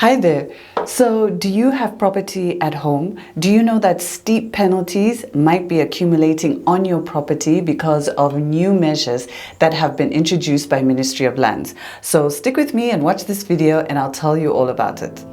Hi there. So, do you have property at home? Do you know that steep penalties might be accumulating on your property because of new measures that have been introduced by Ministry of Lands? So, stick with me and watch this video and I'll tell you all about it.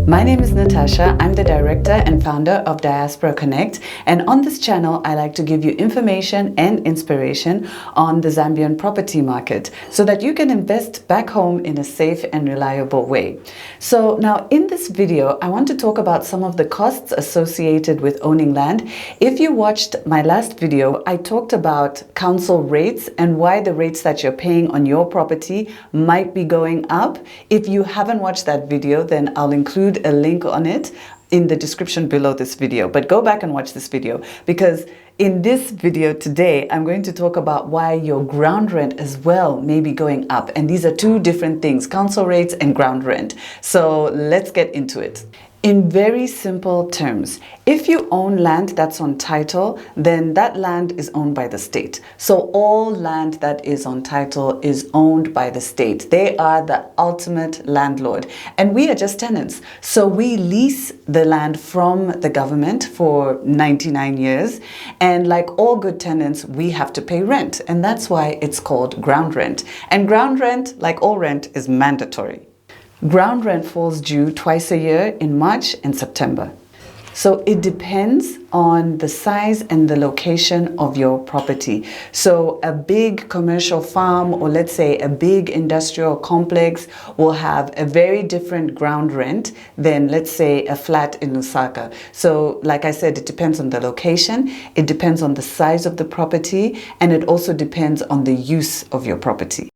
My name is Natasha. I'm the director and founder of Diaspora Connect, and on this channel I like to give you information and inspiration on the Zambian property market so that you can invest back home in a safe and reliable way. So now in this video I want to talk about some of the costs associated with owning land. If you watched my last video, I talked about council rates and why the rates that you're paying on your property might be going up. If you haven't watched that video, then I'll include a link on it in the description below this video, but go back and watch this video, because in this video today I'm going to talk about why your ground rent as well may be going up, and these are two different things: council rates and ground rent. So let's get into it. In very simple terms, if you own land that's on title, then that land is owned by the state. So all land that is on title is owned by the state. They are the ultimate landlord, and we are just tenants. So we lease the land from the government for 99 years, and like all good tenants, we have to pay rent, and that's why it's called ground rent. And ground rent, like all rent, is mandatory. Ground rent falls due twice a year, in March and September. So it depends on the size and the location of your property. So a big commercial farm, or let's say a big industrial complex, will have a very different ground rent than, let's say, a flat in Lusaka. So like I said, it depends on the location, it depends on the size of the property, and it also depends on the use of your property.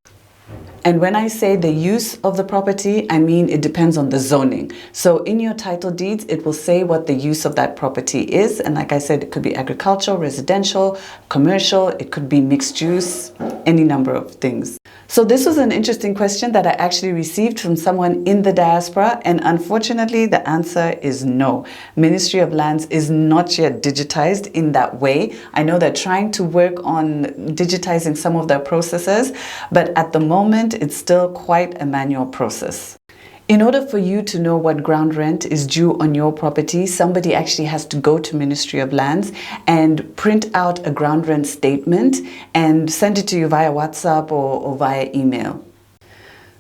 And when I say the use of the property, I mean it depends on the zoning. So in your title deeds, it will say what the use of that property is. And like I said, it could be agricultural, residential, commercial, it could be mixed use, any number of things. So this was an interesting question that I actually received from someone in the diaspora, and unfortunately the answer is no. Ministry of Lands is not yet digitized in that way. I know they're trying to work on digitizing some of their processes, but at the moment it's still quite a manual process. In order for you to know what ground rent is due on your property, somebody actually has to go to Ministry of Lands and print out a ground rent statement and send it to you via WhatsApp or via email.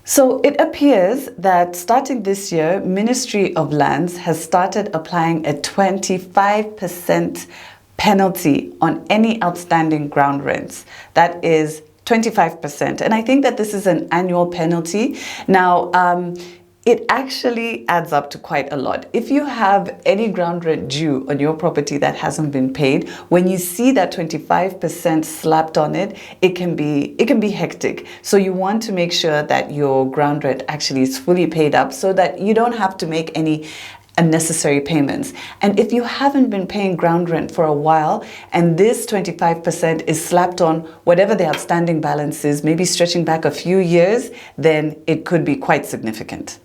So it appears that starting this year, Ministry of Lands has started applying a 25% penalty on any outstanding ground rents. That is 25%. And I think that this is an annual penalty. Now, it actually adds up to quite a lot. If you have any ground rent due on your property that hasn't been paid, when you see that 25% slapped on it, it can be hectic. So you want to make sure that your ground rent actually is fully paid up so that you don't have to make any unnecessary payments. And if you haven't been paying ground rent for a while and this 25% is slapped on whatever the outstanding balance is, maybe stretching back a few years, then it could be quite significant.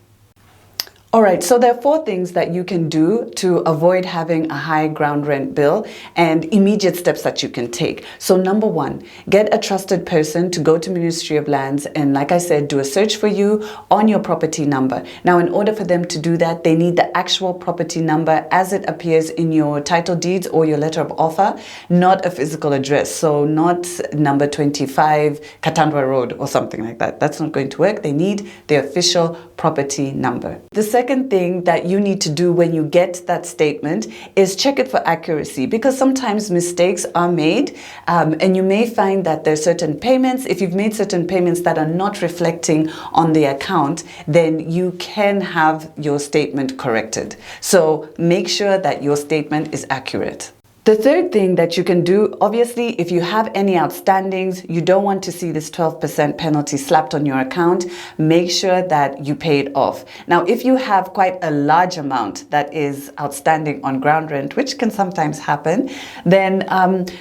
All right, so there are 4 things that you can do to avoid having a high ground rent bill, and immediate steps that you can take. So number 1, get a trusted person to go to Ministry of Lands and, like I said, do a search for you on your property number. Now, in order for them to do that, they need the actual property number as it appears in your title deeds or your letter of offer, not a physical address. So not number 25 Katandwa Road or something like that. That's not going to work. They need the official property number. The second thing that you need to do when you get that statement is check it for accuracy, because sometimes mistakes are made, and you may find that there are certain payments. If you've made certain payments that are not reflecting on the account, then you can have your statement corrected. So make sure that your statement is accurate. The third thing that you can do, obviously, if you have any outstandings, you don't want to see this 12% penalty slapped on your account, make sure that you pay it off. Now, if you have quite a large amount that is outstanding on ground rent, which can sometimes happen, then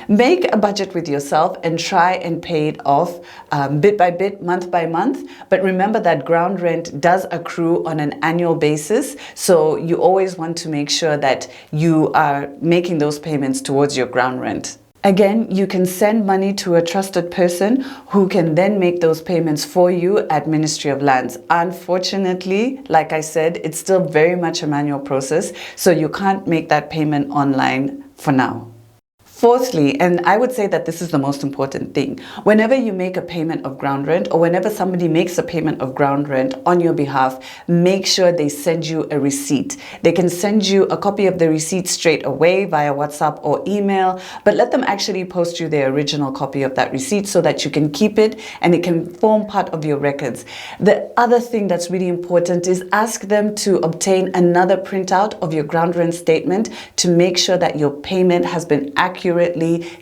make a budget with yourself and try and pay it off bit by bit, month by month. But remember that ground rent does accrue on an annual basis, so you always want to make sure that you are making those payments towards your ground rent. Again, you can send money to a trusted person who can then make those payments for you at Ministry of Lands. Unfortunately, like I said, it's still very much a manual process, so you can't make that payment online for now. Fourthly, and I would say that this is the most important thing, whenever you make a payment of ground rent or whenever somebody makes a payment of ground rent on your behalf, make sure they send you a receipt. They can send you a copy of the receipt straight away via WhatsApp or email, but let them actually post you the original copy of that receipt so that you can keep it and it can form part of your records. The other thing that's really important is ask them to obtain another printout of your ground rent statement to make sure that your payment has been accurately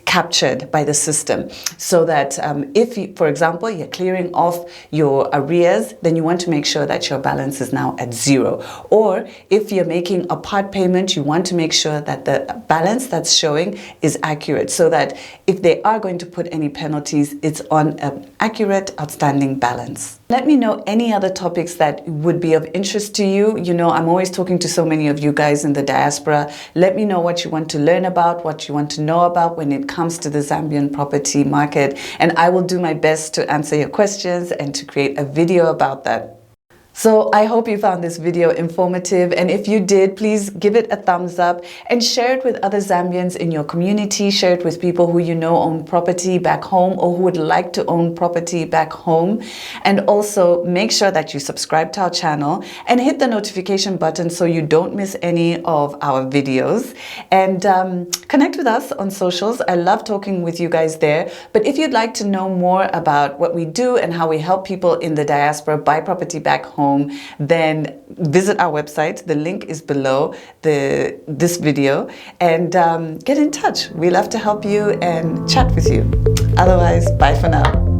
captured by the system, so that if you, for example, you're clearing off your arrears, then you want to make sure that your balance is now at zero. Or if you're making a part payment, you want to make sure that the balance that's showing is accurate, so that if they are going to put any penalties, it's on an accurate outstanding balance. Let me know any other topics that would be of interest to you. You know, I'm always talking to so many of you guys in the diaspora. Let me know what you want to learn about, what you want to know about when it comes to the Zambian property market, and I will do my best to answer your questions and to create a video about that. So I hope you found this video informative, and if you did, please give it a thumbs up and share it with other Zambians in your community. Share it with people who you know own property back home or who would like to own property back home. And also make sure that you subscribe to our channel and hit the notification button so you don't miss any of our videos. And connect with us on socials. I love talking with you guys there. But if you'd like to know more about what we do and how we help people in the diaspora buy property back home, then visit our website. The link is below this video, and get in touch. We love to help you and chat with you. Otherwise, bye for now.